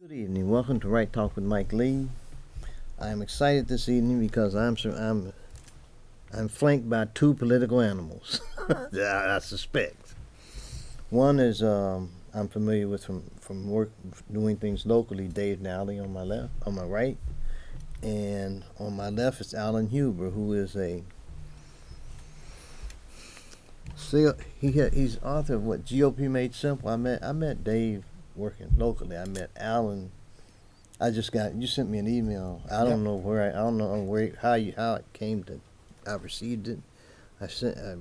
Good evening. Welcome to Right Talk with Mike Lee. I am excited this evening because I'm flanked by two political animals. I suspect. One is I'm familiar with from work doing things locally. Dave Nalle on my left, on my right, and on my left is Alan Huber, who is a he's author of what GOP Made Simple. I met Dave working locally. I met Alan. I just got you sent me an email. I don't know where I don't know where how it came to. I received it. I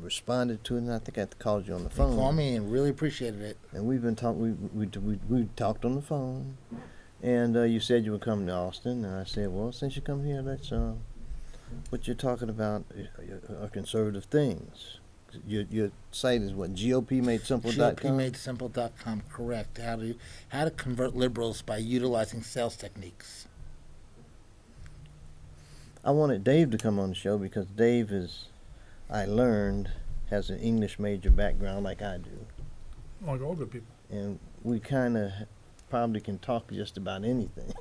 responded to it, and I think I called you on the phone. You called me and really appreciated it. And we've been talking. We talked on the phone, and you said you were coming to Austin, and I said, well, since you come here, let's what you're talking about are conservative things. Your site is what, GOPMadeSimple.com? GOPMadeSimple.com, correct. How to convert liberals by utilizing sales techniques. I wanted Dave to come on the show because Dave I learned, has an English major background like I do. Like all good people. And we kind of probably can talk just about anything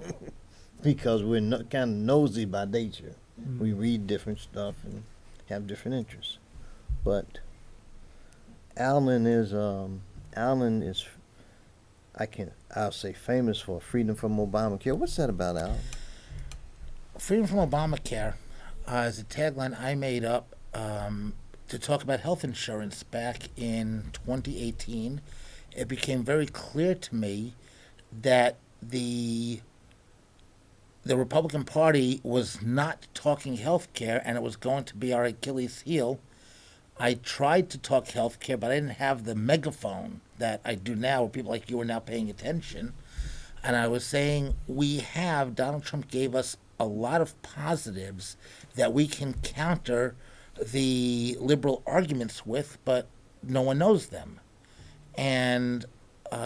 because we're kind of nosy by nature. Mm-hmm. We read different stuff and have different interests. But Alan is I'll say famous for freedom from Obamacare. What's that about, Alan? Freedom from Obamacare is a tagline I made up to talk about health insurance back in 2018. It became very clear to me that the Republican Party was not talking health care, and it was going to be our Achilles heel. I tried to talk healthcare, but I didn't have the megaphone that I do now, where people like you are now paying attention. And I was saying Donald Trump gave us a lot of positives that we can counter the liberal arguments with, but no one knows them. And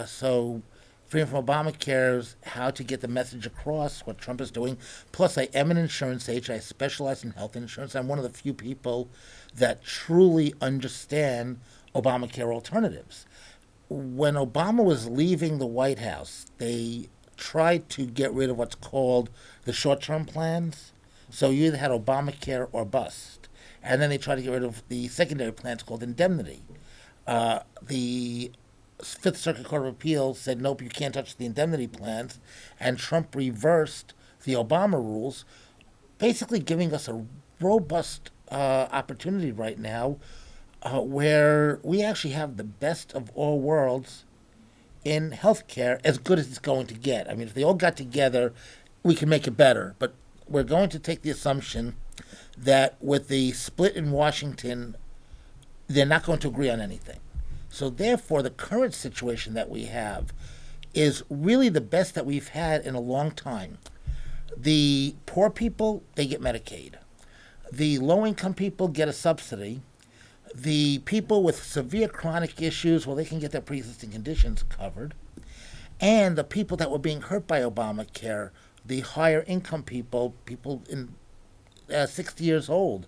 so Freedom from Obamacare is how to get the message across, what Trump is doing. Plus, I am an insurance agent. I specialize in health insurance. I'm one of the few people that truly understand Obamacare alternatives. When Obama was leaving the White House, they tried to get rid of what's called the short-term plans. So you either had Obamacare or bust. And then they tried to get rid of the secondary plans called indemnity. The Fifth Circuit Court of Appeals said, nope, you can't touch the indemnity plans. And Trump reversed the Obama rules, basically giving us a robust opportunity right now where we actually have the best of all worlds in healthcare, as good as it's going to get. I mean, if they all got together, we can make it better. But we're going to take the assumption that with the split in Washington, they're not going to agree on anything. So therefore, the current situation that we have is really the best that we've had in a long time. The poor people, they get Medicaid. The low-income people get a subsidy. The people with severe chronic issues, well, they can get their pre-existing conditions covered. And the people that were being hurt by Obamacare, the higher income people in 60 years old,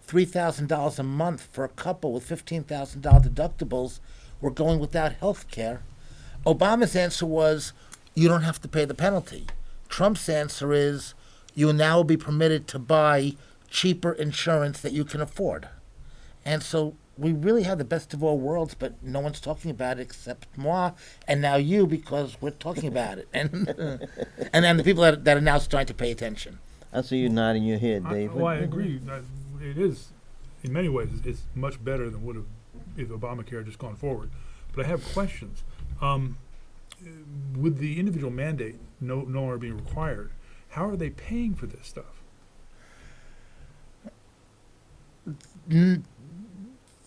$3,000 a month for a couple with $15,000 deductibles were going without health care. Obama's answer was, you don't have to pay the penalty. Trump's answer is, you will now be permitted to buy cheaper insurance that you can afford. And so we really have the best of all worlds, but no one's talking about it except moi and now you, because we're talking about it. And then the people that are now starting to pay attention. I see you nodding your head, Dave. I agree. It is, in many ways, it's much better than would have if Obamacare had just gone forward. But I have questions. With the individual mandate no longer being required, how are they paying for this stuff? The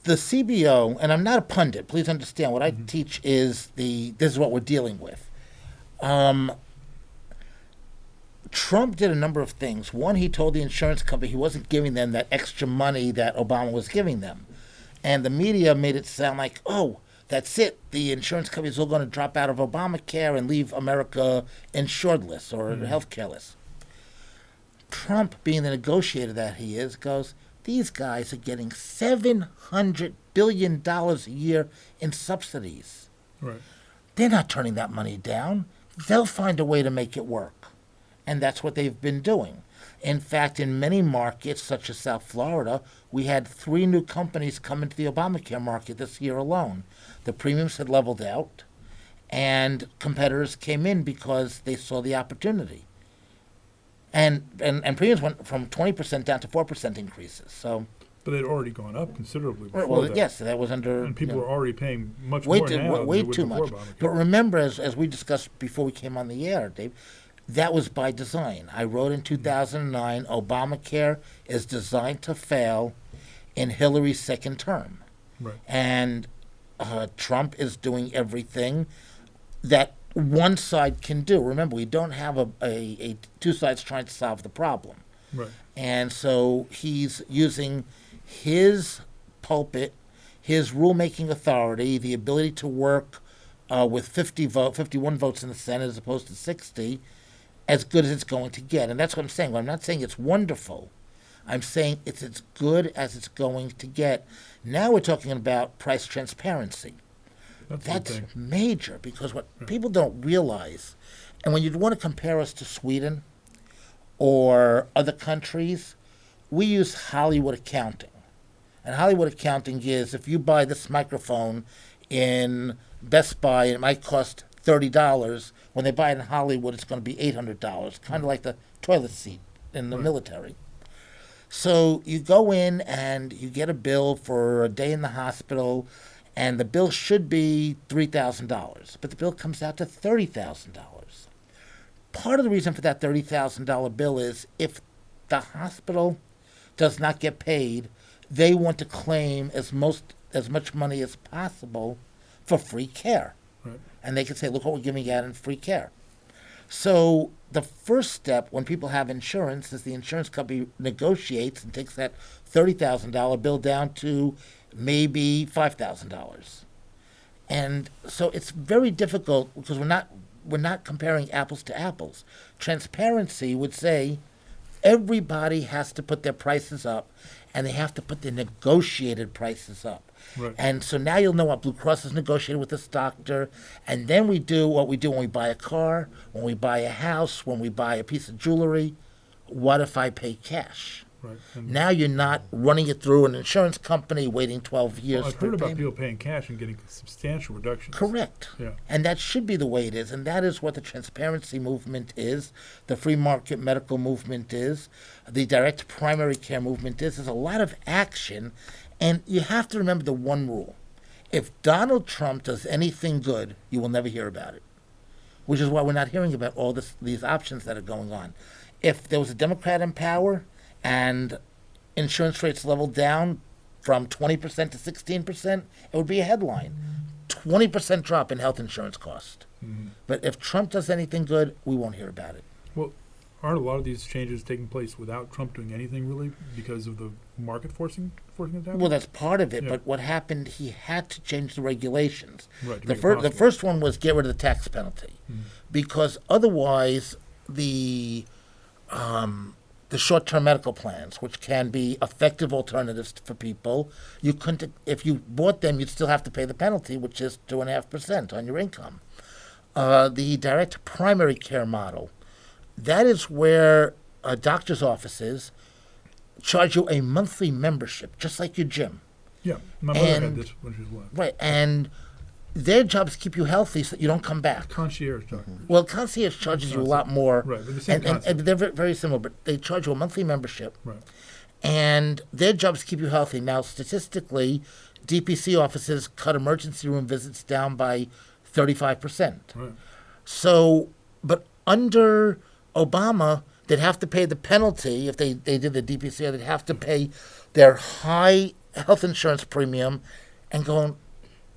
CBO, and I'm not a pundit, please understand, what I teach is this is what we're dealing with. Trump did a number of things. One, he told the insurance company he wasn't giving them that extra money that Obama was giving them. And the media made it sound like, oh, that's it. The insurance companies are all going to drop out of Obamacare and leave America insuredless or healthcareless. Trump, being the negotiator that he is, goes, these guys are getting $700 billion a year in subsidies. Right. They're not turning that money down. they'll find a way to make it work. And that's what they've been doing. In fact, in many markets, such as South Florida, we had 3 new companies come into the Obamacare market this year alone. The premiums had leveled out, and competitors came in because they saw the opportunity. And premiums went from 20% down to 4% increases. So, But they'd already gone up considerably before well, that. yes, that was under. And people you know, are already paying much way more too, now way than they too would much. before Obamacare. But remember, as we discussed before we came on the air, Dave, that was by design. I wrote in 2009, Obamacare is designed to fail in Hillary's second term. Right. And Trump is doing everything that one side can do. Remember, we don't have a two sides trying to solve the problem. Right. And so he's using his pulpit, his rulemaking authority, the ability to work with 51 votes in the Senate as opposed to 60, as good as it's going to get. And that's what I'm saying. I'm not saying it's wonderful. I'm saying it's as good as it's going to get. Now we're talking about price transparency. That's a good That's thing. major, because what people don't realize, and when you want to compare us to Sweden or other countries, we use Hollywood accounting. And Hollywood accounting is, if you buy this microphone in Best Buy, it might cost $30. When they buy it in Hollywood, it's going to be $800, kind of like the toilet seat in the military. So you go in and you get a bill for a day in the hospital, and the bill should be $3,000, but the bill comes out to $30,000. Part of the reason for that $30,000 bill is if the hospital does not get paid, they want to claim as much money as possible for free care. Right. And they can say, look what we're giving you out in free care. So the first step when people have insurance is the insurance company negotiates and takes that $30,000 bill down to maybe $5,000. And so it's very difficult because we're not comparing apples to apples. Transparency would say everybody has to put their prices up, and they have to put their negotiated prices up. Right. And so now you'll know what Blue Cross has negotiated with this doctor, and then we do what we do when we buy a car, when we buy a house, when we buy a piece of jewelry. What if I pay cash? Right. And Now you're not running it through an insurance company, waiting 12 years I've for heard about payment. people paying cash and getting substantial reductions. Correct. Yeah. And that should be the way it is. And that is what the transparency movement is, the free market medical movement is, the direct primary care movement is. There's a lot of action. And you have to remember the one rule. If Donald Trump does anything good, you will never hear about it, which is why we're not hearing about all these options that are going on. If there was a Democrat in power and insurance rates leveled down from 20% to 16%, it would be a headline. 20% drop in health insurance cost. But if Trump does anything good, we won't hear about it. Well, aren't a lot of these changes taking place without Trump doing anything really because of the market forcing it to happen? Well, that's part of it, Yeah. but what happened, he had to change the regulations. Right, to The, make it the possible. first one was get rid of the tax penalty, because otherwise the short-term medical plans, which can be effective alternatives for people, you couldn't. If you bought them, you'd still have to pay the penalty, which is 2.5% on your income. The direct primary care model, that is where doctors' offices charge you a monthly membership, just like your gym. Yeah, my mother had And- this when she was left. Right, and their job is to keep you healthy so that you don't come back. Concierge doctor. Well, concierge charges you a lot more. Right, but the same and concept. they're very similar, but they charge you a monthly membership, Right. and their job is to keep you healthy. Now, statistically, DPC offices cut emergency room visits down by 35%. Right. So, but under Obama, they'd have to pay the penalty if they did the DPC, or they'd have to pay their high health insurance premium and going,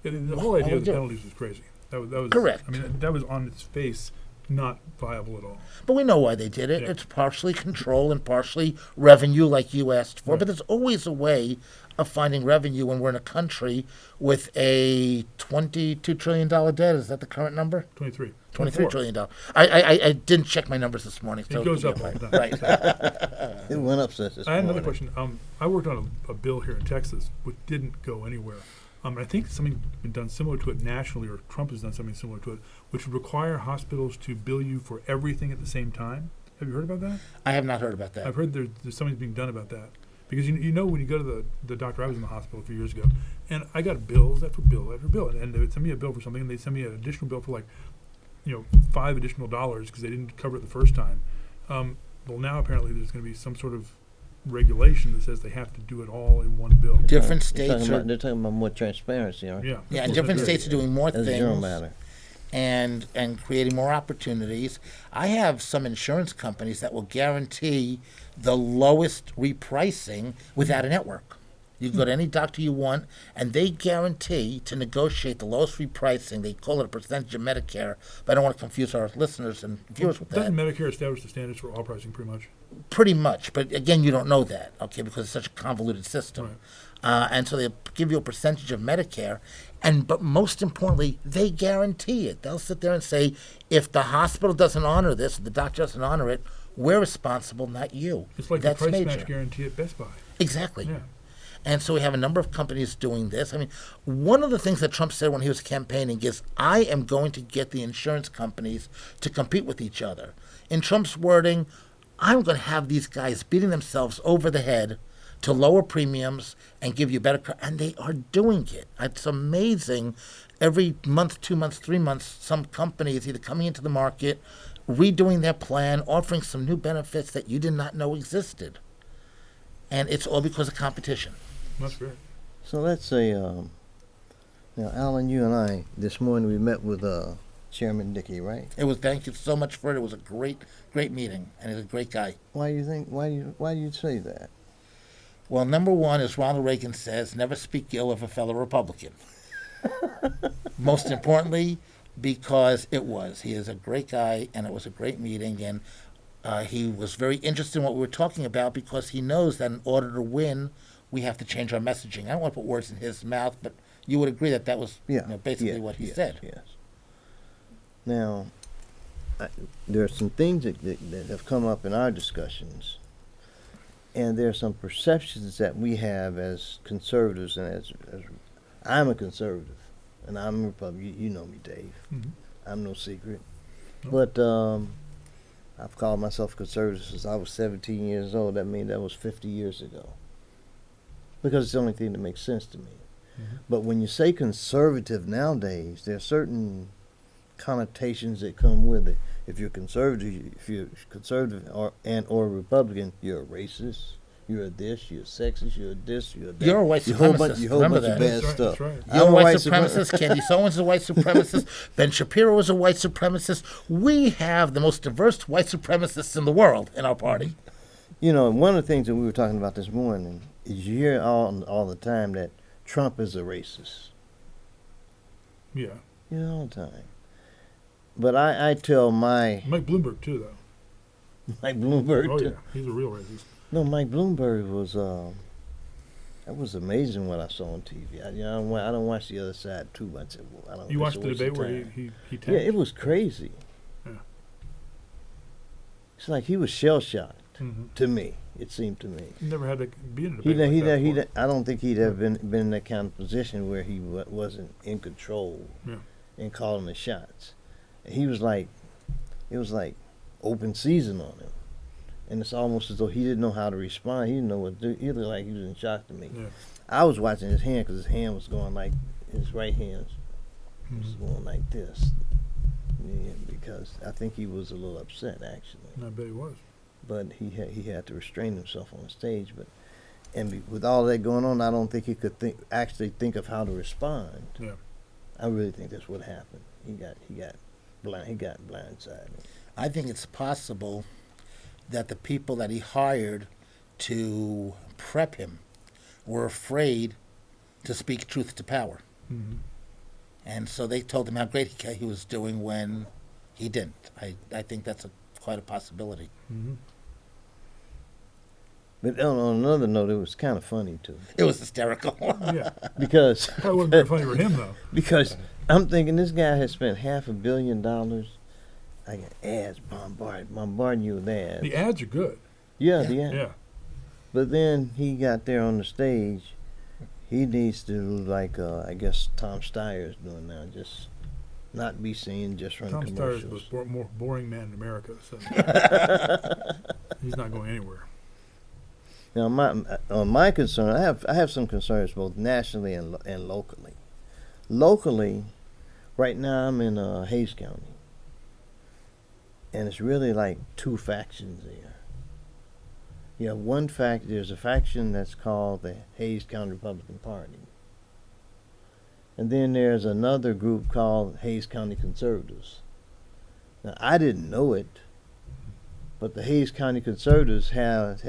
Yeah, the whole idea would of the you? penalties was crazy. That was Correct. I mean, that was on its face not viable at all. but we know why they did it. Yeah. It's partially control and partially revenue, like you asked for. Right. But there's always a way of finding revenue when we're in a country with a $22 trillion debt. Is that the current number? 23. $23 trillion. I didn't check my numbers this morning. So It goes could up be all the time. Right. It went up since this I had another morning. question. I worked on a bill here in Texas which didn't go anywhere. I think something been done similar to it nationally, or Trump has done something similar to it, which would require hospitals to bill you for everything at the same time. Have you heard about that? I have not heard about that. I've heard there's something being done about that. Because you know when you go to the doctor, I was in the hospital a few years ago, and I got bills after bill after bill, and they would send me a bill for something, and they'd send me an additional bill for like, $5 additional because they didn't cover it the first time. Well, now apparently there's going to be some sort of regulation that says they have to do it all in one bill. Different states they're talking about more transparency, right? Yeah. Yeah, and different states are doing more That's a general things matter. and creating more opportunities. I have some insurance companies that will guarantee the lowest repricing without a network. You can go to any doctor you want, and they guarantee to negotiate the lowest repricing. They call it a percentage of Medicare, but I don't want to confuse our listeners and viewers with that. Doesn't Medicare establish the standards for all pricing pretty much? Pretty much, but again, you don't know that, okay, because it's such a convoluted system. Right. And so they give you a percentage of Medicare, but most importantly, they guarantee it. They'll sit there and say, if the hospital doesn't honor this, the doctor doesn't honor it, we're responsible, not you. It's like That's the price major. match guarantee at Best Buy. Exactly. Yeah. And so we have a number of companies doing this. I mean, one of the things that Trump said when he was campaigning is, I am going to get the insurance companies to compete with each other. In Trump's wording, I'm going to have these guys beating themselves over the head to lower premiums and give you better, and they are doing it. It's amazing. Every month, 2 months, 3 months, some company is either coming into the market, redoing their plan, offering some new benefits that you did not know existed. And it's all because of competition. That's great. So let's say, now, Alan, you and I, this morning we met with Chairman Dickey, right? Thank you so much for it. It was a great meeting, and he's a great guy. Why do you say that? Well, number one, as Ronald Reagan says, never speak ill of a fellow Republican. Most importantly, because he is a great guy, and it was a great meeting, and he was very interested in what we were talking about because he knows that in order to win, we have to change our messaging. I don't want to put words in his mouth, but you would agree that was basically what he said. Yes. Now, there are some things that have come up in our discussions, and there are some perceptions that we have as conservatives, and as I'm a conservative, and I'm a Republican. You know me, Dave. Mm-hmm. I'm no secret. Nope. But I've called myself conservative since I was 17 years old. That means that was 50 years ago. Because it's the only thing that makes sense to me. Mm-hmm. But when you say conservative nowadays, there are certain connotations that come with it. If you're conservative, or Republican, you're a racist. You're a this. You're a sexist. You're a this. You're a that. You're a white supremacist. You whole Remember bunch of that. bad stuff. That's right. You're a I'm white supremacist. Candy Owens is a white supremacist. Ben Shapiro is a white supremacist. We have the most diverse white supremacists in the world in our party. You know, one of the things that we were talking about this morning is you hear all the time that Trump is a racist. Yeah. You know, all the time. But I tell Mike Bloomberg too, though. Bloomberg. Oh too. yeah, he's a real racist. No, Mike Bloomberg was that was amazing what I saw on TV. I don't watch the other side too much. I don't. You it's watched a the waste debate of where time. he tanked? Yeah, it was crazy. Yeah. It's like he was shell shocked. Mm-hmm. To me, it seemed to me. He never had to be in a debate like that before. I don't think he'd ever been in that kind of position where he wasn't in control and calling the shots. He was like, it was like open season on him, and it's almost as though he didn't know how to respond. He didn't know what to do. He looked like he was in shock to me. Yeah. I was watching his hand because his hand was going like his right hand was going like this. Yeah, because I think he was a little upset actually. I bet he was. But he had to restrain himself on the stage. But with all that going on, I don't think he could actually think of how to respond. Yeah. I really think that's what happened. He got blindsided. I think it's possible that the people that he hired to prep him were afraid to speak truth to power. Mm-hmm. And so they told him how great he was doing when he didn't. I think that's quite a possibility. Mm-hmm. But on another note, it was kind of funny too. It was hysterical. Yeah. Because Probably wasn't very funny for him though. because I'm thinking this guy has spent $500 million. I got ads bombarding you with ads. The ads are good. Yeah, Yeah. the ads. Yeah. But then he got there on the stage. He needs to do like I guess Tom Steyer's doing now, just not be seen, just run Tom Steyer's commercials. the more boring man in America, so he's not going anywhere. Now, my concern, I have some concerns both nationally and locally. Locally, right now I'm in Hayes County, and it's really like two factions there. You have there's a faction that's called the Hayes County Republican Party, and then there's another group called Hayes County Conservatives. Now, I didn't know it, but the Hayes County Conservatives has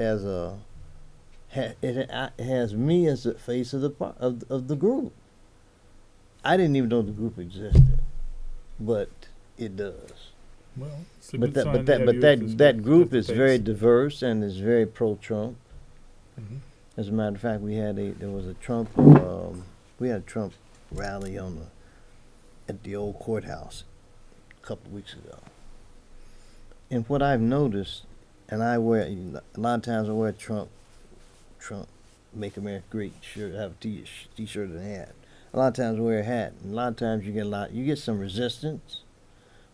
me as the face of the group. I didn't even know the group existed, but it does. Well, it's a But good sign that group as is the very base. diverse and is very pro-Trump. Mhm. As a matter of fact, we had a Trump rally at the old courthouse a couple of weeks ago. And what I've noticed, and a lot of times I wear Trump Make America Great shirt, have a t-shirt and a hat. A lot of times I wear a hat, and a lot of times you get some resistance.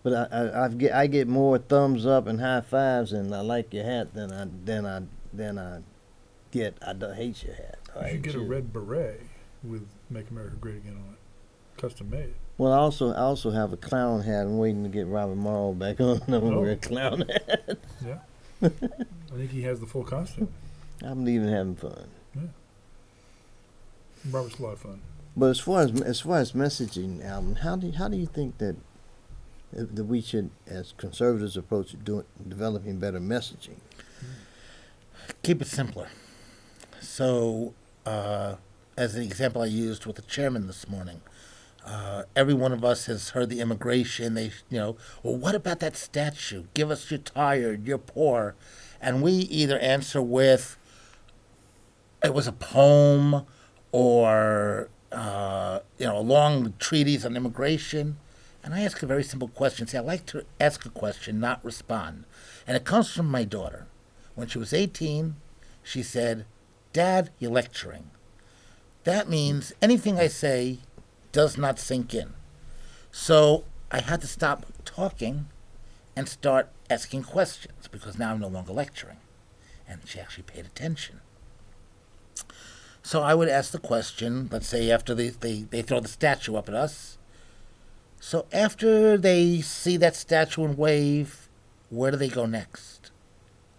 But I get more thumbs up and high fives, and I like your hat than I get. I don't hate your hat. You should get a red beret with "Make America Great Again" on it, custom made. Well, I also have a clown hat. I'm waiting to get Robert Morrow back on. I'm gonna wear a clown hat. Yeah, I think he has the full costume. I'm even having fun. Robert's a lot of fun. But as far as messaging, Alvin, how do you think that we should, as conservatives, approach developing better messaging? Keep it simpler. So, as the example I used with the chairman this morning, every one of us has heard the immigration. Well, what about that statue? Give us, you're tired, you're poor. And we either answer with, it was a poem, or, a long treatise on immigration. And I ask a very simple question. See, I like to ask a question, not respond. And it comes from my daughter. When she was 18, she said, "Dad, you're lecturing." That means anything I say does not sink in. So I had to stop talking and start asking questions, because now I'm no longer lecturing. And she actually paid attention. So I would ask the question, let's say after they throw the statue up at us. So after they see that statue and wave, where do they go next?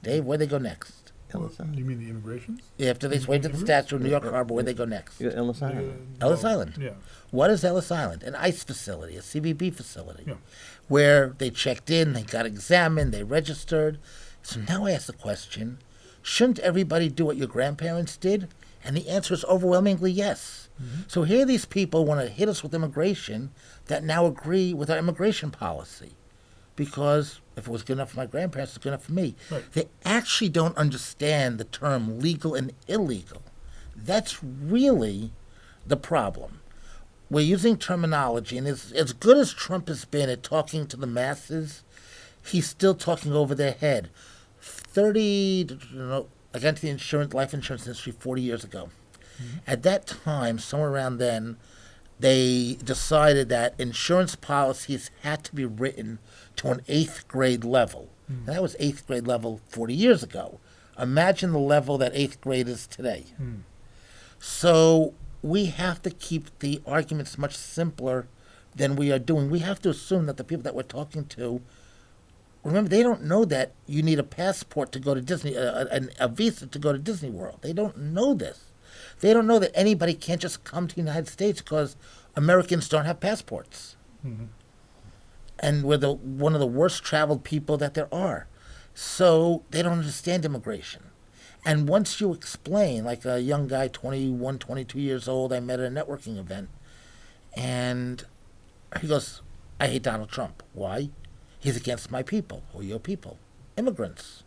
Dave, where do they go next? Ellis Island. You mean the immigration? After they wave to the statue in New York Harbor, where do they go next? Ellis Island. Ellis Island. Yeah. What is Ellis Island? An ICE facility, a CBP facility, Yeah. where they checked in, they got examined, they registered. So now I ask the question, shouldn't everybody do what your grandparents did? And the answer is overwhelmingly yes. Mm-hmm. So here these people want to hit us with immigration that now agree with our immigration policy. Because if it was good enough for my grandparents, it's good enough for me. Right. They actually don't understand the term legal and illegal. That's really the problem. We're using terminology, and as good as Trump has been at talking to the masses, he's still talking over their head. I got into the life insurance industry 40 years ago. Mm-hmm. At that time, somewhere around then, they decided that insurance policies had to be written to an 8th grade level. Mm-hmm. And that was 8th grade level 40 years ago. Imagine the level that 8th grade is today. Mm-hmm. So we have to keep the arguments much simpler than we are doing. We have to assume that the people that we're talking to, remember, they don't know that you need a passport to go to Disney, a visa to go to Disney World. They don't know this. They don't know that anybody can't just come to the United States because Americans don't have passports. Mm-hmm. And we're one of the worst traveled people that there are. So they don't understand immigration. And once you explain, like a young guy, 21, 22 years old, I met at a networking event, and he goes, "I hate Donald Trump." Why? "He's against my people." "Who are your people?" "Immigrants."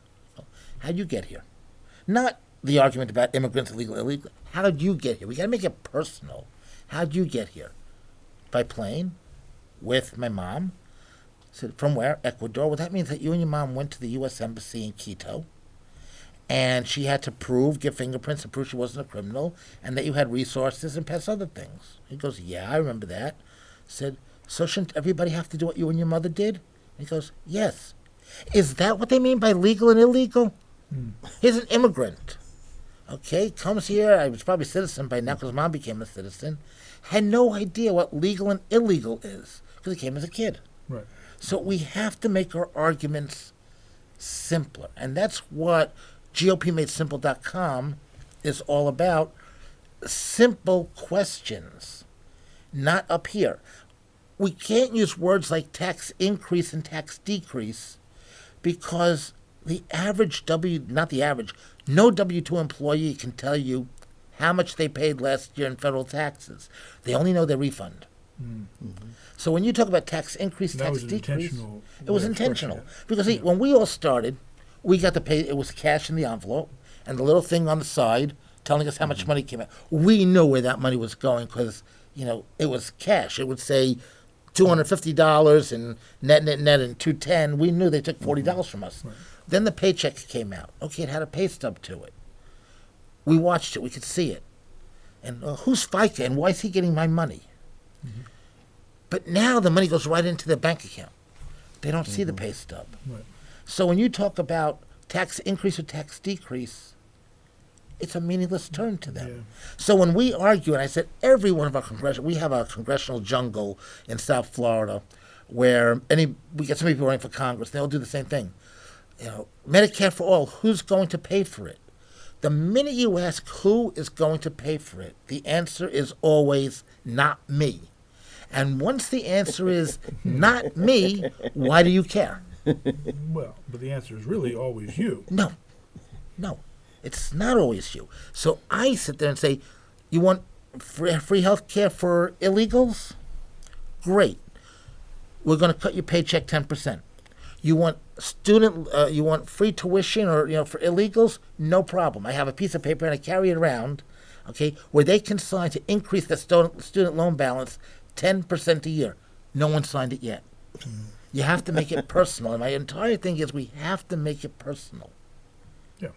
"How'd you get here?" Not the argument about immigrants, illegal. How'd you get here? We got to make it personal. How'd you get here? "By plane, with my mom." I said, "From where?" "Ecuador." "Well, that means that you and your mom went to the U.S. Embassy in Quito, And she had to give fingerprints to prove she wasn't a criminal and that you had resources and pass other things. He goes, yeah, I remember that. Said, so shouldn't everybody have to do what you and your mother did? He goes, yes. Is that what they mean by legal and illegal? He's an immigrant. Okay, comes here. I was probably a citizen by now because mom became a citizen. Had no idea what legal and illegal is because he came as a kid. Right. So we have to make our arguments simpler. And that's what GOPMadeSimple.com is all about. Simple questions, not up here. We can't use words like tax increase and tax decrease because the average no W-2 employee can tell you how much they paid last year in federal taxes. They only know their refund. Mm-hmm. So when you talk about tax increase, That tax was an decrease, intentional it was way of intentional. structuring it. Because see, when we all started, we got to pay, it was cash in the envelope and the little thing on the side telling us how much money came out. We knew where that money was going because, it was cash. It would say $250 and net and $210. We knew they took $40 from us. Right. Then the paycheck came out. Okay, it had a pay stub to it. We watched it. We could see it. And who's FICA and why is he getting my money? But now the money goes right into their bank account. They don't see the pay stub. Right. So when you talk about tax increase or tax decrease, it's a meaningless term to them. Yeah. So when we argue, and I said every one of our we have a congressional jungle in South Florida where we get so many people running for Congress, they all do the same thing. Medicare for all, who's going to pay for it? The minute you ask who is going to pay for it, the answer is always not me. And once the answer is not me, why do you care? Well, but the answer is really always you. No, it's not always you. So I sit there and say, you want free health care for illegals? Great. We're going to cut your paycheck 10%. You want you want free tuition or for illegals? No problem. I have a piece of paper and I carry it around, okay, where they can sign to increase the student loan balance 10% a year. No one signed it yet. You have to make it personal. And my entire thing is we have to make it personal. Yeah.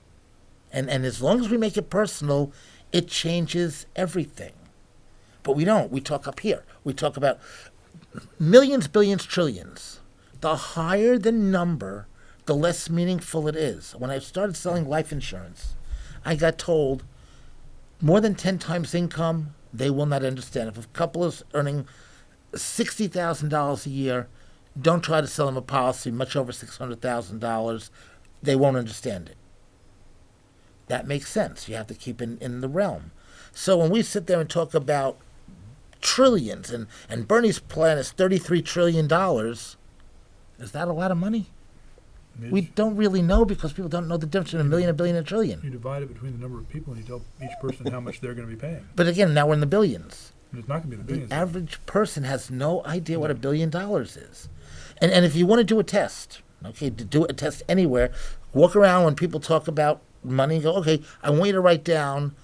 And as long as we make it personal, it changes everything. But we don't. We talk up here. We talk about millions, billions, trillions. The higher the number, the less meaningful it is. When I started selling life insurance, I got told more than 10 times income, they will not understand. If a couple is earning $60,000 a year, don't try to sell them a policy much over $600,000. They won't understand it. That makes sense. You have to keep it in the realm. So when we sit there and talk about trillions, and Bernie's plan is $33 trillion, is that a lot of money? We don't really know because people don't know the difference between a million, a billion, and a trillion. You divide it between the number of people and you tell each person how much they're going to be paying. But again, now we're in the billions. And it's not going to be the The billions. average person has no idea what $1 billion is. And if you want to do a test, okay, to do a test anywhere, walk around when people talk about money and go, okay, I want you to write down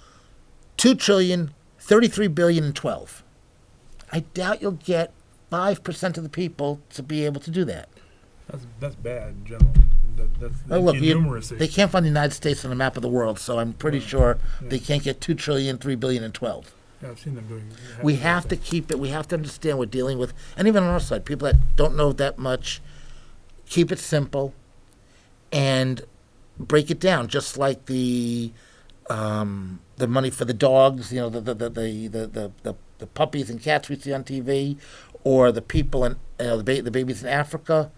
2 trillion, 33 billion, and 12. I doubt you'll get 5% of the people to be able to do that. That's bad in general. That's Look, innumeracy. they can't find the United States on the map of the world, so I'm pretty sure they can't get 2 trillion, 3 billion, and 12. Yeah, I've seen them doing. We have to keep it. We have to understand we're dealing with, and even on our side, people that don't know that much. Keep it simple, and break it down. Just like the money for the dogs, the puppies and cats we see on TV, or the people in the babies in Africa,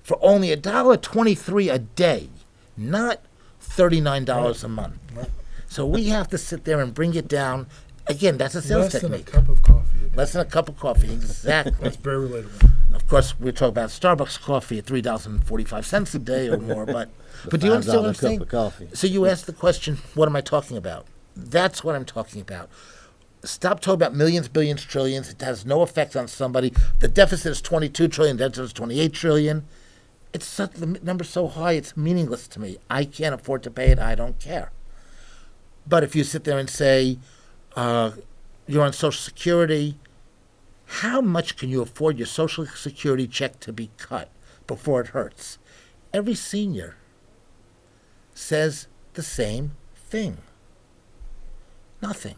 for only $1.23 a day, not $39 a month. Right. So we have to sit there and bring it down. Again, that's a sales Less than a technique. cup of coffee a day. Less than a cup of coffee, exactly. That's very relatable. Of course, we're talking about Starbucks coffee at $3.45 a day or more, but do you understand what I'm $5 saying? cup of coffee. So you asked the question, what am I talking about? That's what I'm talking about. Stop talking about millions, billions, trillions. It has no effect on somebody. The deficit is 22 trillion, the deficit is 28 trillion. The number's so high, it's meaningless to me. I can't afford to pay it. I don't care. But if you sit there and say, you're on Social Security, how much can you afford your Social Security check to be cut before it hurts? Every senior says the same thing. Nothing.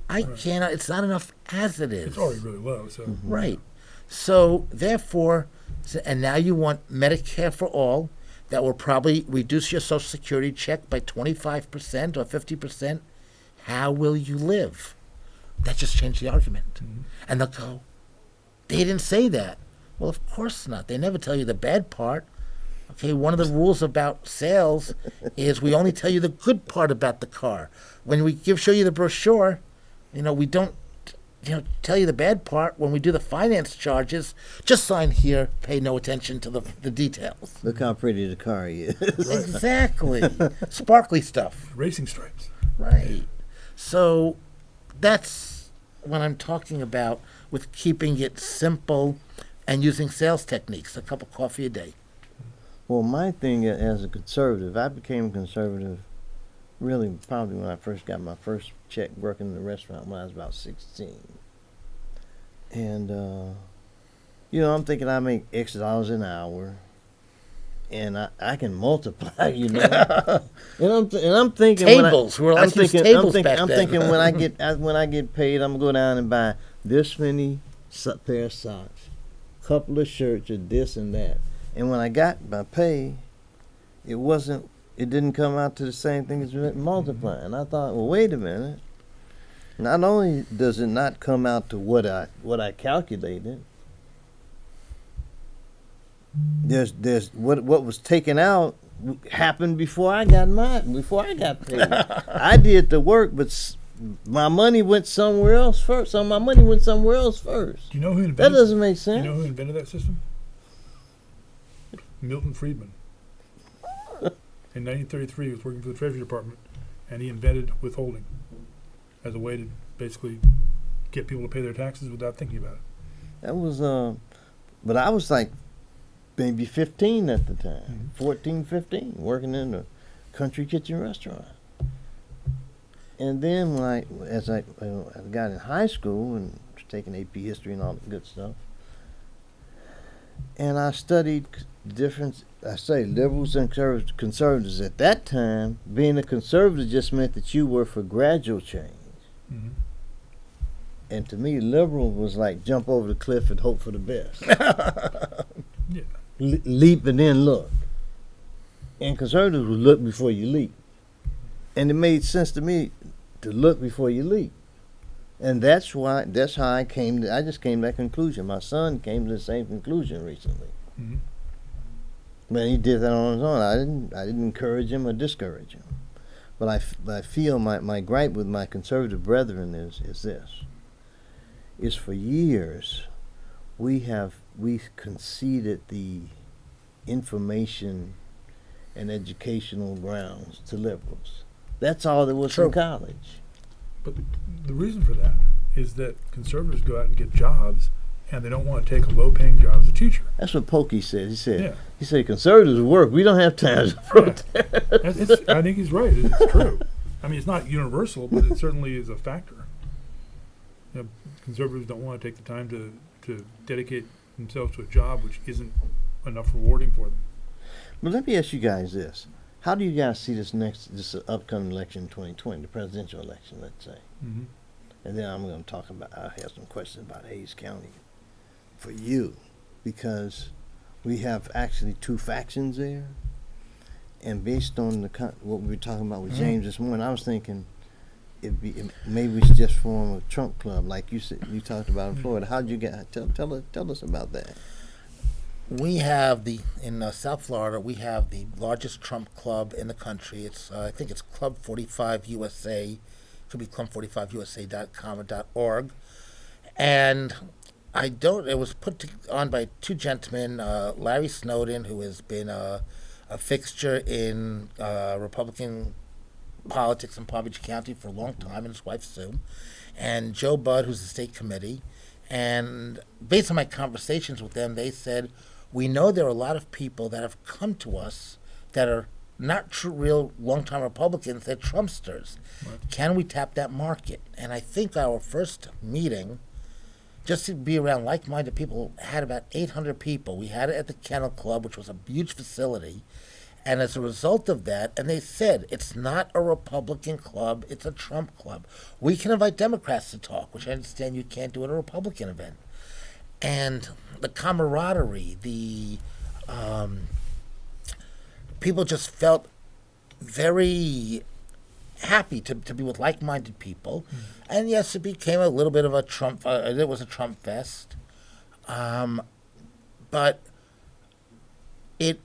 I cannot. It's not enough as it is. It's already really low. So Right. So therefore, and now you want Medicare for all that will probably reduce your Social Security check by 25% or 50%. How will you live? That just changed the argument. And they'll go, they didn't say that. Well, of course not. They never tell you the bad part. Okay, one of the rules about sales is we only tell you the good part about the car. When we show you the brochure, we don't tell you the bad part. When we do the finance charges, just sign here, pay no attention to the details. Look how pretty the car is. Exactly. Sparkly stuff. racing stripes. Right. So that's what I'm talking about with keeping it simple and using sales techniques, a cup of coffee a day. Well, my thing as a conservative, I became conservative really probably when I first got my first check working in the restaurant when I was about 16. And, I'm thinking I make X dollars an hour. And I can multiply, and I'm thinking Tables. We were like these tables back I'm then. thinking when I get paid, I'm gonna go down and buy this many pair of socks, couple of shirts, or this and that. And when I got my pay, it didn't come out to the same thing as multiplying. I thought, well, wait a minute. Not only does it not come out to what I calculated. There's what was taken out happened before I got paid. I did the work, but my money went somewhere else first. Do you know who invented That doesn't make sense. You know who invented that system? Milton Friedman. In 1933, he was working for the Treasury Department, and he invented withholding as a way to basically get people to pay their taxes without thinking about it. That was but I was like maybe 15 at the time, 14, 15, working in a country kitchen restaurant. And then as I got in high school and was taking AP history and all that good stuff, and I studied liberals and conservatives. At that time, being a conservative just meant that you were for gradual change. Mm-hmm. And to me, liberal was like jump over the cliff and hope for the best. Yeah. Leap and then look. And conservatives would look before you leap. And it made sense to me to look before you leap. And that's how I just came to that conclusion. My son came to the same conclusion recently. Mm-hmm. But he did that on his own. I didn't encourage him or discourage him. But I feel my gripe with my conservative brethren is this. Is for years we conceded the information and educational grounds to liberals. That's all there was True. in college. But the reason for that is that conservatives go out and get jobs, and they don't want to take a low-paying job as a teacher. That's what Pokey said. Yeah. He said conservatives work. We don't have time to protest. I think he's right. It's true. I mean, it's not universal, but it certainly is a factor. Conservatives don't want to take the time to dedicate themselves to a job which isn't enough rewarding for them. But let me ask you guys this. How do you guys see this upcoming election in 2020, the presidential election, let's say? Mm-hmm. And then I have some questions about Hayes County for you, because we have actually two factions there. And based on what we were talking about with James this morning, I was thinking maybe we should just form a Trump club, like you said, you talked about in Florida. How'd you get? Tell us about that. We have in South Florida, we have the largest Trump club in the country. It's I think it's Club 45 USA. Could be club45usa.com or .org. And it was put on by two gentlemen, Larry Snowden, who has been a fixture in Republican politics in Palm Beach County for a long time, and his wife Sue, and Joe Budd, who's the state committee. And based on my conversations with them, they said, we know there are a lot of people that have come to us that are not true, real long-time Republicans, they're Trumpsters. Right. Can we tap that market? And I think our first meeting, just to be around like-minded people, had about 800 people. We had it at the Kennel Club, which was a huge facility. And as a result of that, and they said it's not a Republican club, it's a Trump club. We can invite Democrats to talk, which I understand you can't do at a Republican event. And the camaraderie, the people just felt very happy to be with like-minded people. And yes, it became a little bit of a Trump, it was a Trump fest. But it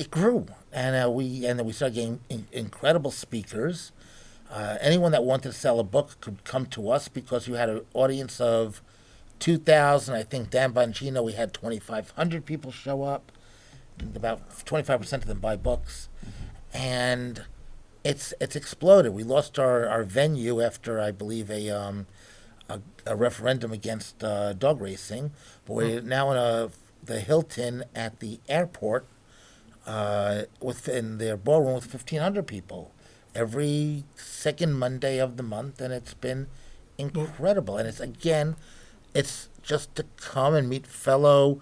grew, and we started getting incredible speakers. Anyone that wanted to sell a book could come to us because you had an audience of 2,000. I think Dan Bongino, we had 2,500 people show up. About 25% of them buy books, and it's exploded. We lost our venue after, I believe, a referendum against dog racing, but we're now in the Hilton at the airport in their ballroom with 1,500 people every second Monday of the month, and it's been incredible. And it's just to come and meet fellow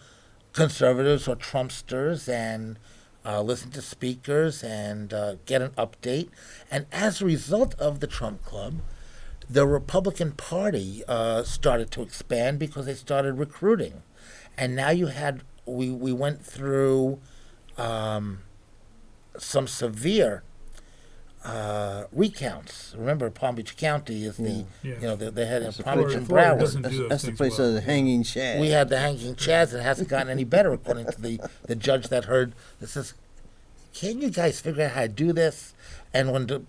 conservatives or Trumpsters and listen to speakers and get an update. And as a result of the Trump Club, the Republican Party started to expand because they started recruiting. And now we went through some severe recounts. Remember, Palm Beach County is they had Palm Beach and Broward. That's the place of the hanging chad. We had the hanging chads, and it hasn't gotten any better, according to the judge that heard. This says, "Can you guys figure out how to do this?" And when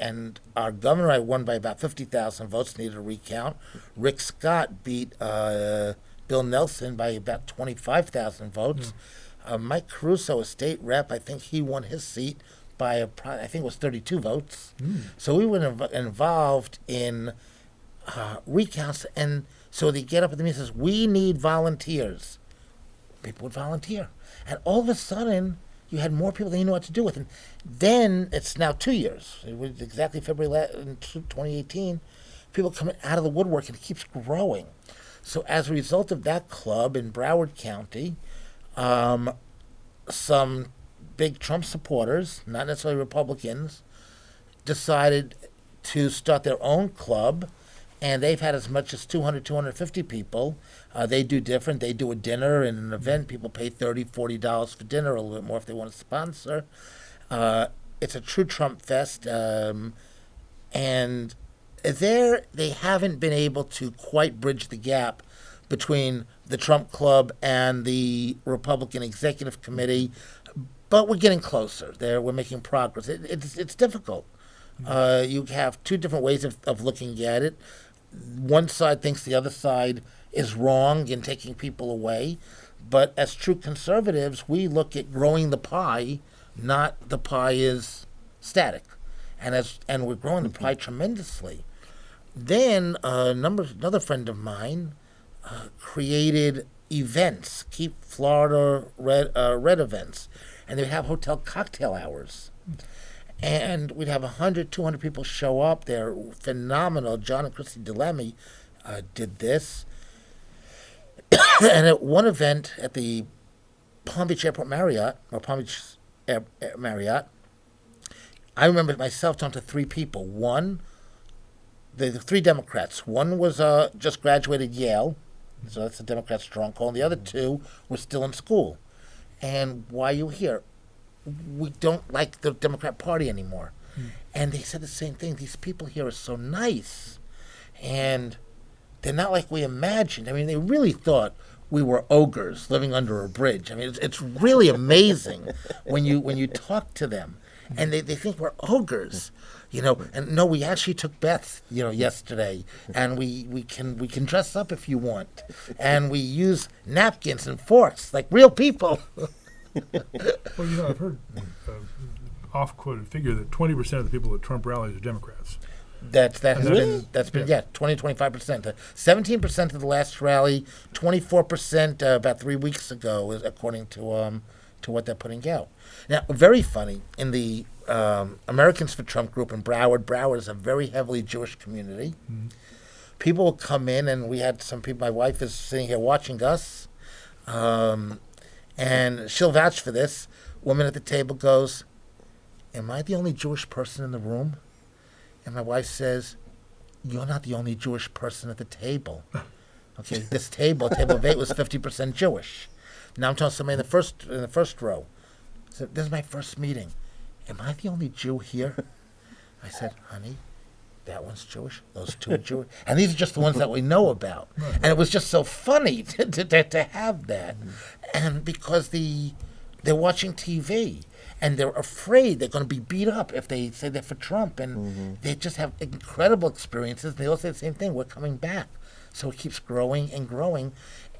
and our governor, I won by about 50,000 votes, needed a recount. Rick Scott beat Bill Nelson by about 25,000 votes. Mike Caruso, a state rep, I think he won his seat by I think it was 32 votes. So we were involved in recounts, and so they get up at the meeting and says, "We need volunteers." People would volunteer, and all of a sudden you had more people than you knew what to do with. And then it's now 2 years. It was exactly February in 2018. People coming out of the woodwork, and it keeps growing. So as a result of that club in Broward County, some big Trump supporters, not necessarily Republicans, decided to start their own club, and they've had as much as 200, 250 people. They do different. They do a dinner and an event. People pay $30, $40 for dinner, a little bit more if they want to sponsor. It's a true Trump fest, and they haven't been able to quite bridge the gap between the Trump Club and the Republican Executive Committee, but we're getting closer. We're making progress. It's difficult. You have two different ways of looking at it. One side thinks the other side is wrong in taking people away, but as true conservatives, we look at growing the pie, not the pie is static, and we're growing the pie tremendously. Then another friend of mine created events, Keep Florida Red events, and they'd have hotel cocktail hours. And we'd have 100, 200 people show up. They're phenomenal. John and Christy DeLemme did this. And at one event at the Palm Beach Airport Marriott, or Palm Beach Marriott, I remember myself talking to three people. One, the three Democrats. One was just graduated Yale, so that's a Democrat stronghold. The other two were still in school. And why are you here? We don't like the Democrat Party anymore. And they said the same thing. These people here are so nice. And they're not like we imagined. I mean, they really thought we were ogres living under a bridge. I mean, it's really amazing when you talk to them. And they think we're ogres. And no, we actually took baths, yesterday, and we can dress up if you want, and we use napkins and forks like real people. Well, I've heard off-quoted figure that 20% of the people at Trump rallies are Democrats. That's been 20-25%. 17% of the last rally, 24% about 3 weeks ago, is according to what they're putting out. Now, very funny, in the Americans for Trump group in Broward. Broward is a very heavily Jewish community. People will come in, and we had some people. My wife is sitting here watching us, and she'll vouch for this. woman at the table goes, "Am I the only Jewish person in the room?" And my wife says, "You're not the only Jewish person at the table. Okay, this table of 8, was 50% Jewish. Now I'm telling somebody in the first row. So this is my first meeting. Am I the only Jew here?" I said, "Honey, that one's Jewish. Those two are Jewish, and these are just the ones that we know about." Right. And it was just so funny to have that, and because they're watching TV. And they're afraid they're going to be beat up if they say they're for Trump. And they just have incredible experiences. They all say the same thing. We're coming back. So it keeps growing and growing.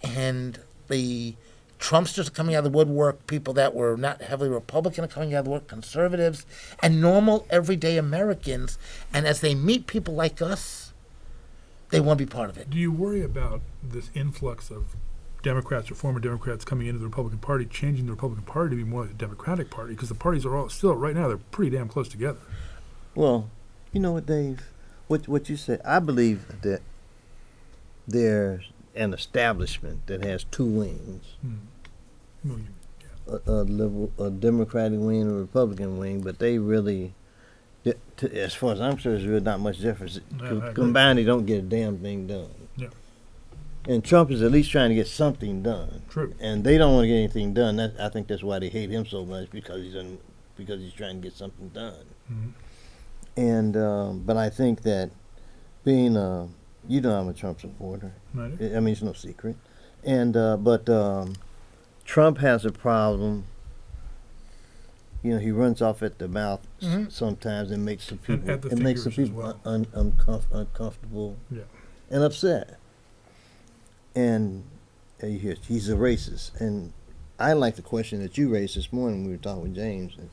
And the Trumpsters are coming out of the woodwork. People that were not heavily Republican are coming out of the woodwork. Conservatives and normal, everyday Americans. And as they meet people like us, they want to be part of it. Do you worry about this influx of Democrats or former Democrats coming into the Republican Party, changing the Republican Party to be more like the Democratic Party? Because the parties are all still, right now, they're pretty damn close together. Well, you know what, Dave? What you said, I believe that there's an establishment that has two wings. Well, A Democratic wing and a Republican wing, but they really, as far as I'm concerned, there's really not much difference. I agree. Combined, they don't get a damn thing done. Yeah. And Trump is at least trying to get something done. True. And they don't want to get anything done. I think that's why they hate him so much, because he's trying to get something done. Mhm. And but I think that being you know, I'm a Trump supporter. Right. I mean, it's no secret. And but Trump has a problem. You know, he runs off at the mouth sometimes and makes some people at the fingers as well. uncomfortable Yeah. and upset. And you hear he's a racist. And I like the question that you raised this morning when we were talking with James. And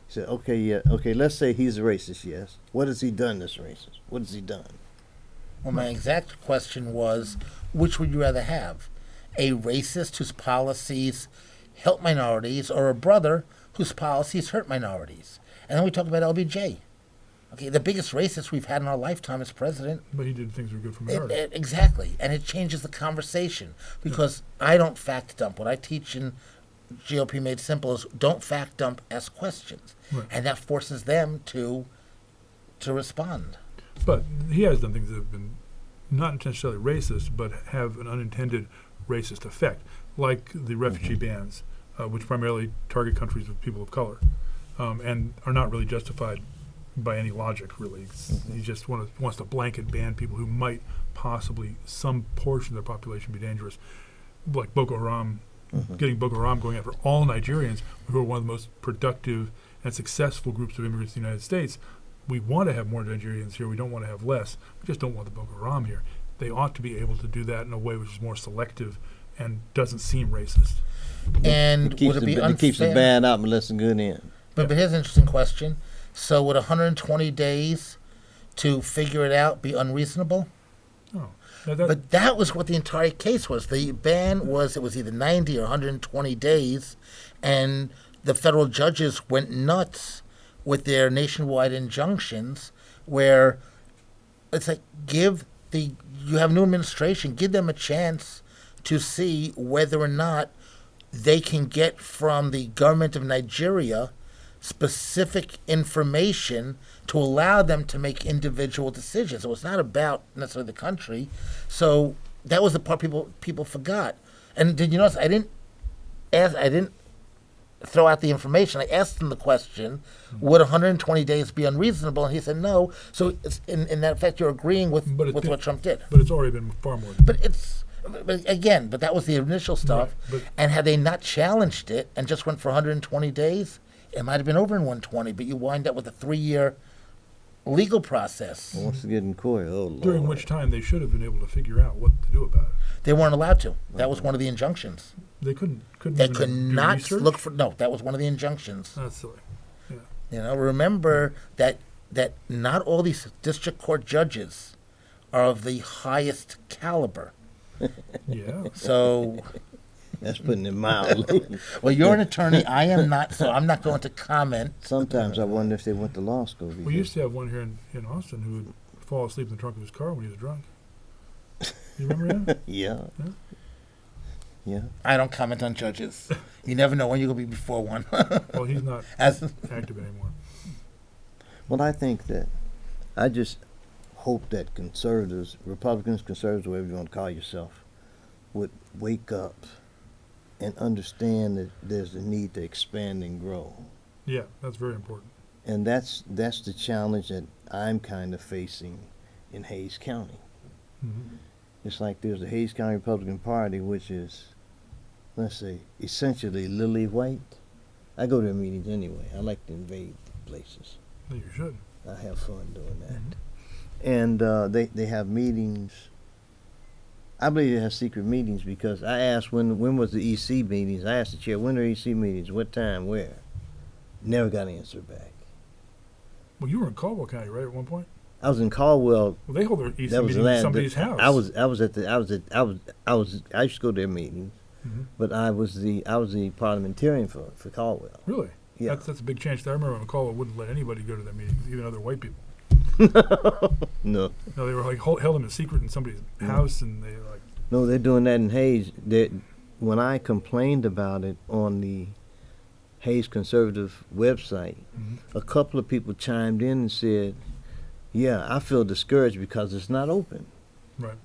he said, okay, let's say he's a racist, yes. What has he done that's racist? What has he done? Well, my exact question was, which would you rather have? A racist whose policies help minorities, or a brother whose policies hurt minorities? And then we talk about LBJ. Okay, the biggest racist we've had in our lifetime as president. But he did things that were good for minorities. Exactly. And it changes the conversation, because I don't fact dump. What I teach in GOP Made Simple is don't fact dump, ask questions. Right. And that forces them to respond. But he has done things that have been not necessarily racist, but have an unintended racist effect, like the refugee bans, which primarily target countries with people of color, and are not really justified by any logic, really. He just wants to blanket ban people who might possibly, some portion of their population, be dangerous, like Boko Haram, getting Boko Haram going after all Nigerians, who are one of the most productive and successful groups of immigrants in the United States. We want to have more Nigerians here. We don't want to have less. We just don't want the Boko Haram here. They ought to be able to do that in a way which is more selective and doesn't seem racist. And would it be unfair? It keeps the bad out but lets the good in. But here's an interesting question. So would 120 days to figure it out be unreasonable? Oh, But that was what the entire case was. The ban was, it was either 90 or 120 days, and the federal judges went nuts with their nationwide injunctions, where it's like, you have a new administration, give them a chance to see whether or not they can get from the government of Nigeria specific information to allow them to make individual decisions. So it's not about necessarily the country. So that was the part people forgot. And did you notice I didn't throw out the information. I asked him the question, would 120 days be unreasonable? And he said no. So it's, in that effect, you're agreeing with what Trump did. But it's already been far more than that. But that was the initial stuff. Right, and had they not challenged it and just went for 120 days, it might have been over in 120, but you wind up with a 3-year legal process. Well, once they get in court, oh Lord. During which time they should have been able to figure out what to do about it. They weren't allowed to. That was one of the injunctions. They couldn't They even could do not research? look for. No, that was one of the injunctions. That's silly. Yeah. Remember that not all these district court judges are of the highest caliber. Yeah. So, That's putting it mildly. well, you're an attorney. I am not, so I'm not going to comment. Sometimes I wonder if they went to law school. We used to have one here in Austin who would fall asleep in the trunk of his car when he was drunk. You remember him? Yeah. Yeah. Yeah. I don't comment on judges. You never know when you're going to be before one. Well, he's not As active anymore. Well, I think that I just hope that conservatives, Republicans, conservatives, whatever you want to call yourself, would wake up and understand that there's a need to expand and grow. Yeah, that's very important. And that's the challenge that I'm kind of facing in Hayes County. Mm-hmm. It's like there's the Hayes County Republican Party, which is, let's say, essentially lily white. I go to their meetings anyway. I like to invade places. No, you should. I have fun doing that. Mm-hmm. And they have meetings. I believe they have secret meetings because I asked when was the EC meetings. I asked the chair, when are EC meetings? What time? Where? Never got an answer back. Well, you were in Caldwell County, right, at one point? I was in Caldwell. Well, they hold their EC That was meetings the at last. somebody's house. I used to go to their meetings, Mm-hmm. but I was the parliamentarian for Caldwell. Really? Yeah. That's a big change. I remember when Caldwell wouldn't let anybody go to their meetings, even other white people. No. No, they were like held them in secret in somebody's house, and they like. No, they're doing that in Hayes. When I complained about it on the Hayes Conservative website, Mm-hmm. a couple of people chimed in and said, yeah, I feel discouraged because it's not open. Right.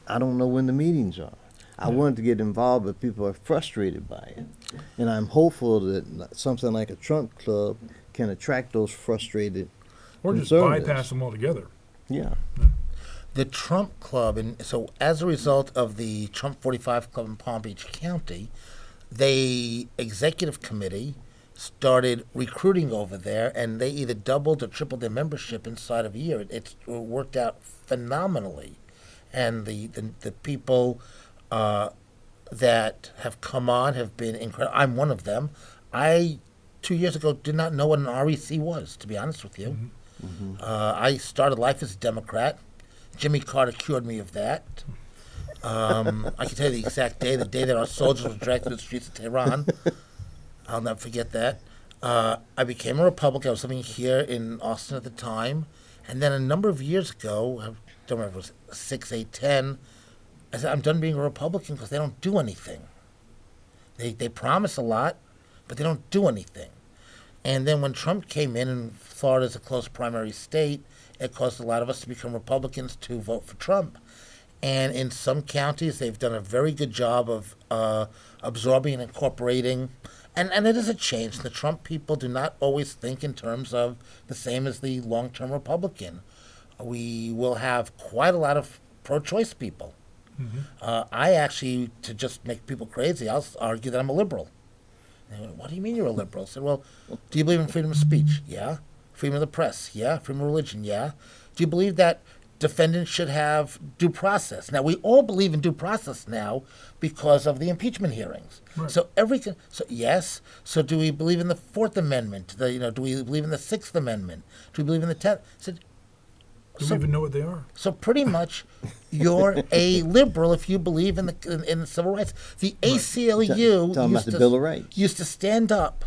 I don't know when the meetings are. I Yeah. wanted to get involved, but people are frustrated by it. And I'm hopeful that something like a Trump Club can attract those frustrated Or just conservatives. bypass them altogether. Yeah. the Trump Club, and so as a result of the Trump 45 Club in Palm Beach County, the executive committee started recruiting over there, and they either doubled or tripled their membership inside of a year. It worked out phenomenally, and the people that have come on have been incredible. I'm one of them. I 2 years ago did not know what an REC was, to be honest with you. Mm-hmm. I started life as a Democrat. Jimmy Carter cured me of that. I can tell you the exact day, the day that our soldiers were dragged through the streets of Tehran. I'll never forget that. I became a Republican. I was living here in Austin at the time. And then a number of years ago, I don't remember if it was 6, 8, 10, I said, I'm done being a Republican because they don't do anything. They promise a lot, but they don't do anything. And then when Trump came in, and Florida's a close primary state, it caused a lot of us to become Republicans to vote for Trump. And in some counties, they've done a very good job of absorbing and incorporating. And it is a change. The Trump people do not always think in terms of the same as the long-term Republican. We will have quite a lot of pro-choice people. Mm-hmm. I actually, to just make people crazy, I'll argue that I'm a liberal. And they went, what do you mean you're a liberal? I said, well, do you believe in freedom of speech? Yeah. Freedom of the press? Yeah. Freedom of religion? Yeah. Do you believe that defendants should have due process? Now, we all believe in due process now because of the impeachment hearings. Right. So everything. So yes. So do we believe in the Fourth Amendment? Do we believe in the Sixth Amendment? Do we believe in the 10th? Do we even know what they are? So pretty much, you're a liberal if you believe in the civil rights. The ACLU Talking about the Bill of Rights. used to stand up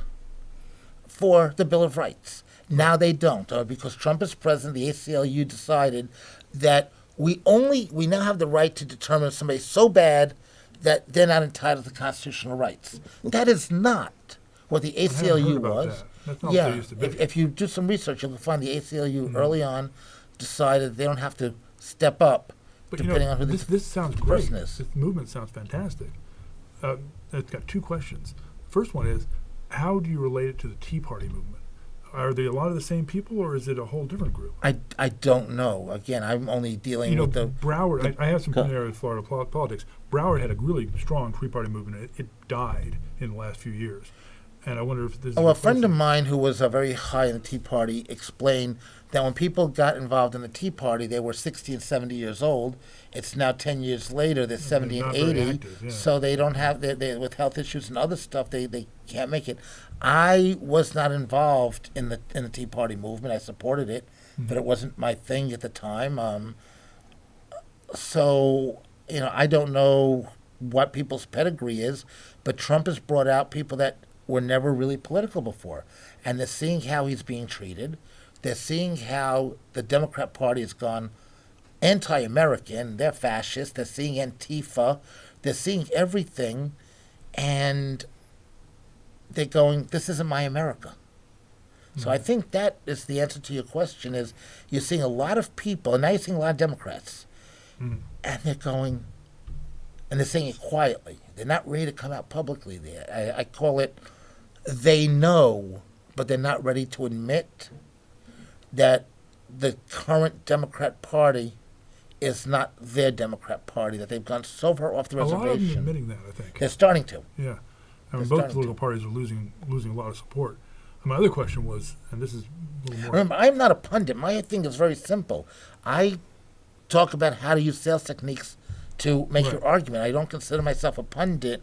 for the Bill of Rights. Now they don't, because Trump is president. The ACLU decided that we now have the right to determine if somebody's so bad that they're not entitled to constitutional rights. That is not what the haven't heard ACLU about was. that. That's not what Yeah, they used to be. if you do some research, you'll find the ACLU early on decided they don't have to step up But depending on who this sounds great. person is. This movement sounds fantastic. It's got two questions. First one is, how do you relate it to the Tea Party movement? Are they a lot of the same people, or is it a whole different group? I don't know. Again, I'm only dealing with the Broward, I have some familiarity with Florida politics. Broward had a really strong Tea Party movement. It died in the last few years. And I wonder if this is... a friend of mine who was very high in the Tea Party explained that when people got involved in the Tea Party, they were 60 and 70 years old. It's now 10 years later, they're 70 and not very 80, active, yeah. so they don't have, they with health issues and other stuff, they can't make it. I was not involved in the Tea Party movement. I supported it, but it wasn't my thing at the time. So, I don't know what people's pedigree is, but Trump has brought out people that were never really political before. And they're seeing how he's being treated. They're seeing how the Democrat Party has gone anti-American. They're fascist. They're seeing Antifa. They're seeing everything, and they're going, "This isn't my America." So I think that is the answer to your question. Is you're seeing a lot of people, and now you're seeing a lot of Democrats, and they're going, and they're saying it quietly. They're not ready to come out publicly. There, I call it, they know, but they're not ready to admit that the current Democrat Party is not their Democrat Party, that they've gone so far off the A lot of them reservation. admitting that, I think. They're starting to. Yeah. I mean, They're both starting political to. parties are losing a lot of support. And my other question was, and this is a little more. Remember, I'm not a pundit. My thing is very simple. I talk about how to use sales techniques to make Right. your argument. I don't consider myself a pundit,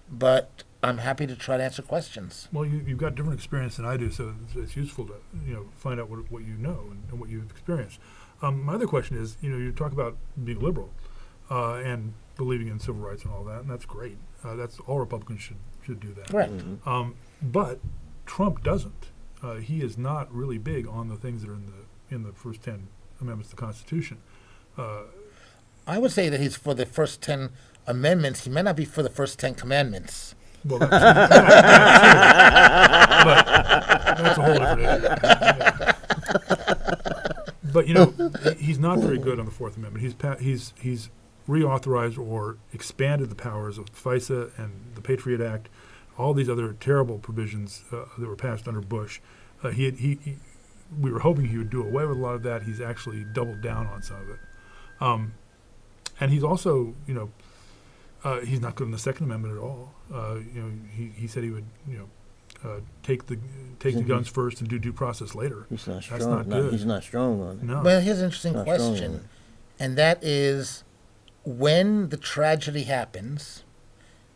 but I'm happy to try to answer questions. Well, you've got different experience than I do, so it's useful to find out what you know and what you've experienced. My other question is, you talk about being liberal and believing in civil rights and all that, and that's great. That's all Republicans should do that. Correct. But Trump doesn't. He is not really big on the things that are in the first 10 amendments to the Constitution. I would say that he's for the first 10 amendments. He may not be for the first 10 commandments. Well, that's, but that's a whole different issue. But he's not very good on the Fourth Amendment. He's reauthorized or expanded the powers of FISA and the Patriot Act, all these other terrible provisions that were passed under Bush. We were hoping he would do away with a lot of that. He's actually doubled down on some of it, and he's also he's not good on the Second Amendment at all. He said he would take the guns first and do due process later. He's not That's strong. not good. He's not strong on it. No. Well, here's an interesting Not strong on question, it. and that is, when the tragedy happens,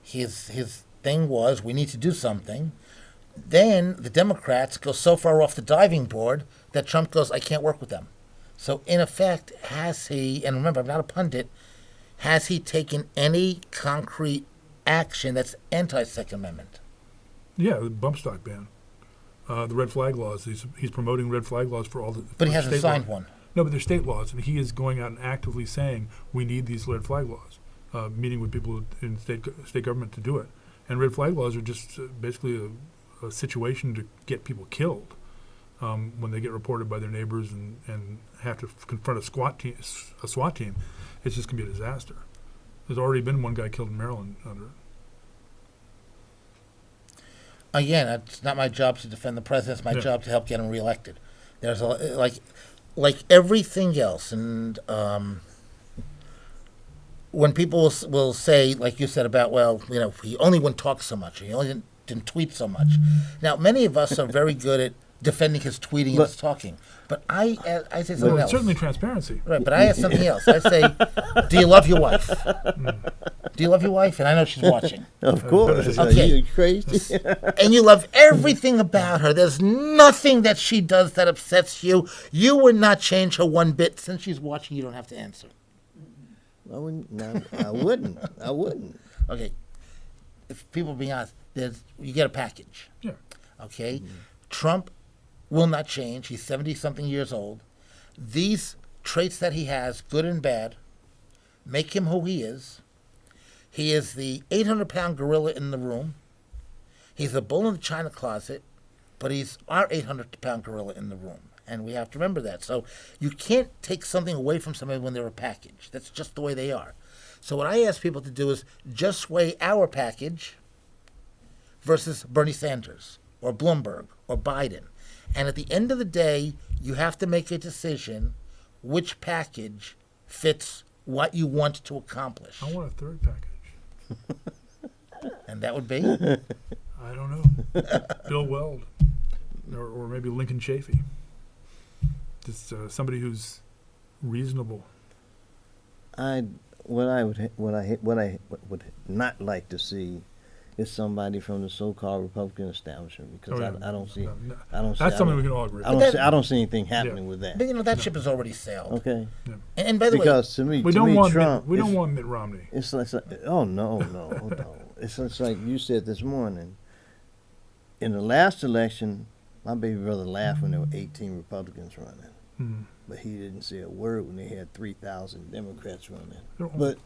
his thing was, we need to do something. Then the Democrats go so far off the diving board that Trump goes, I can't work with them. So in effect, has he, and remember, I'm not a pundit, has he taken any concrete action that's anti-Second Amendment? Yeah, the bump stock ban, the red flag laws. He's promoting red flag laws for all the. But he for hasn't state signed law. one. No, but they're state laws, and he is going out and actively saying we need these red flag laws. Meeting with people in state government to do it, and red flag laws are just basically a situation to get people killed when they get reported by their neighbors and have to confront a SWAT team. It's just gonna be a disaster. There's already been one guy killed in Maryland under it. Again, it's not my job to defend the president. It's my job to help get him reelected. There's like everything else, and when people will say, like you said about, he only wouldn't talk so much, or he only didn't tweet so much. Now, many of us are very good at defending his tweeting and his talking, but I say something Well, else. certainly transparency. Right, but I ask something else. I say, do you love your wife? Do you love your wife? And I know she's watching. Of course. Okay. Are you crazy? And you love everything about her. There's nothing that she does that upsets you. You would not change her one bit. Since she's watching, you don't have to answer. I wouldn't. No, I wouldn't. I wouldn't. Okay. If people are being honest, you get a package. Yeah. Okay? Trump will not change. He's 70-something years old. These traits that he has, good and bad, make him who he is. He is the 800-pound gorilla in the room. He's a bull in the china closet, but he's our 800-pound gorilla in the room. And we have to remember that. So you can't take something away from somebody when they're a package. That's just the way they are. So what I ask people to do is just weigh our package versus Bernie Sanders or Bloomberg or Biden. And at the end of the day, you have to make a decision which package fits what you want to accomplish. I want a third package. And that would be? I don't know. Bill Weld, or maybe Lincoln Chafee. Just somebody who's reasonable. What I would not like to see is somebody from the so-called Republican establishment, because I don't see. No. I don't see. That's something we can all agree I on. don't see anything happening with that. But that ship has already sailed. Okay. And by the way, Because to me, We don't want Trump. we don't want Mitt Romney. It's like, oh no. It's just like you said this morning. In the last election, my baby brother laughed when there were 18 Republicans running, but he didn't say a word when they had 3,000 Democrats running.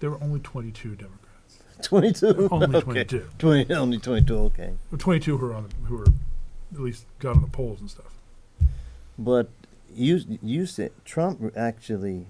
There were only 22 Democrats. 22? Only Okay. 22. Only 22, okay. 22 who are at least got on the polls and stuff. But you said Trump actually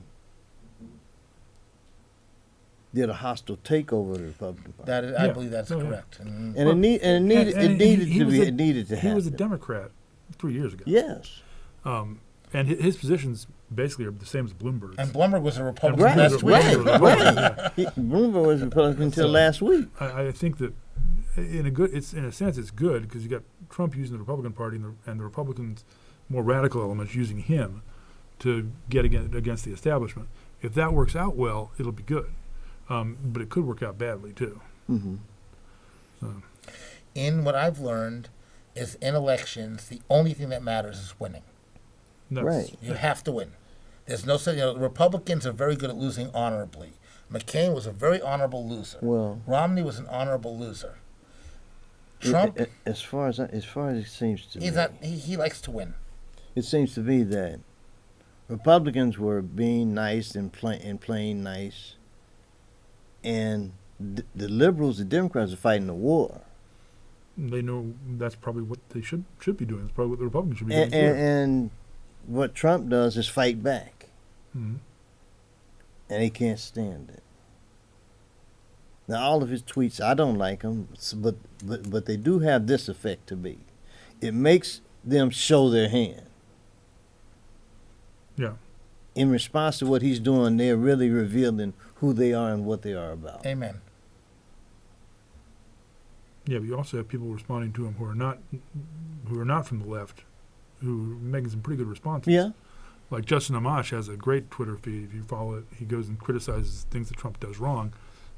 did a hostile takeover of the Republican Party. That is, I Yeah. believe that's Oh, yeah. correct. And And it needed he to was be. a- It needed to He happen. was a Democrat 3 years ago. Yes. And his positions basically are the same as Bloomberg's. and Bloomberg was a Republican Right, last week. right. Bloomberg was Republican until last week. I think that in a sense it's good because you got Trump using the Republican Party and the Republicans, more radical elements, using him to get against the establishment. If that works out well, it'll be good, but it could work out badly too. Mm-hmm. So, In what I've learned is in elections, the only thing that matters is winning. that's- Right. You have to win. There's no such, Republicans are very good at losing honorably. McCain was a very honorable loser. Well, Romney was an honorable loser. Trump, as far as it seems to me, he's not, he likes to win. it seems to be that Republicans were being nice and playing nice, and the liberals, the Democrats, are fighting the war. They know that's probably what they should be doing. That's probably what the Republicans should be And, doing. and what Trump does is fight back, Mhm. and he can't stand it. Now, all of his tweets, I don't like them, but they do have this effect to me. It makes them show their hand. Yeah. In response to what he's doing, they're really revealing who they are and what they are about. Amen. Yeah, but you also have people responding to him who are not from the left, who are making some pretty good responses. Yeah. Like Justin Amash has a great Twitter feed. If you follow it, he goes and criticizes things that Trump does wrong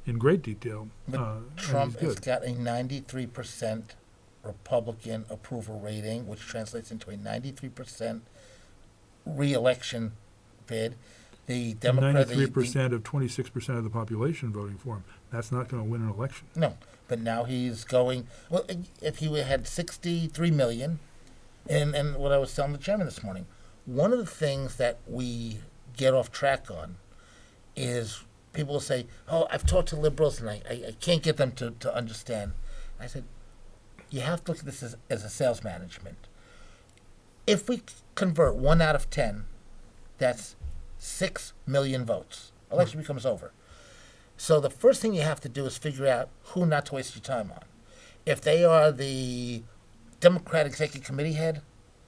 in great detail. But and Trump he's has good. got a 93% Republican approval rating, which translates into a 93% re-election bid. The Democrat, 93% of 26% of the population voting for him. That's not going to win an election. no, but now he's going. Well, if he had 63 million, and what I was telling the chairman this morning, one of the things that we get off track on is people will say, "Oh, I've talked to liberals and I can't get them to understand." I said, you have to look at this as a sales management. If we convert 1 out of 10, that's 6 million votes. Election becomes over. So the first thing you have to do is figure out who not to waste your time on. If they are the Democrat Executive Committee head,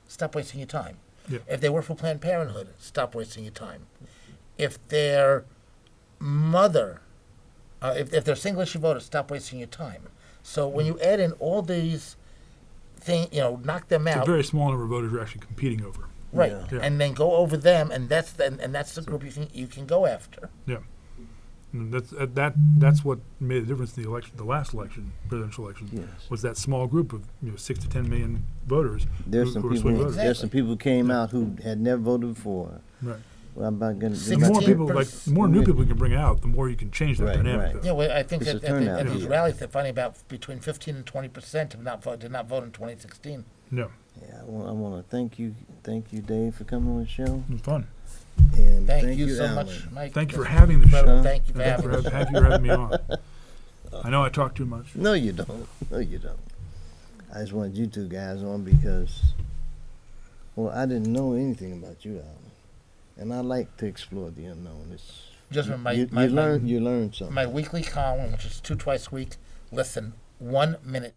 stop wasting your time. Yeah. If they work for Planned Parenthood, stop wasting your time. If they're mother, if they're single issue voters, stop wasting your time. So when you add in all these things, knock them It's out, a very small number of voters you're actually competing over. right? Yeah. Yeah. And then go over them, and that's the group you can go after. Yeah. And that's what made a difference in the election, the last election, presidential election, Yes. was that small group of 6 to 10 million voters There's who some were people. swing voters. There's some people who came out who had never voted before. Right. Well, I'm about going The more 16%. people, the more new people you can bring out, the more you can change that Right, dynamic. right. though. Yeah, well, I think It's that a turnout at these here. rallies, they're finding about between 15 and 20% did not vote in 2016. Yeah. Yeah, I want to thank you, Dave, for coming on the show. It was fun. And Thank you so Alan. much, Mike. Thank you for This having the is incredible. show. Thank you for Thank you having for us. having me on. I know I talk too much. No, you don't. No, you don't. I just wanted you two guys on because, well, I didn't know anything about you, Alan, and I like to explore the unknown. It's Just my you learn something. my weekly column, which is twice a week. Listen, 1 minute.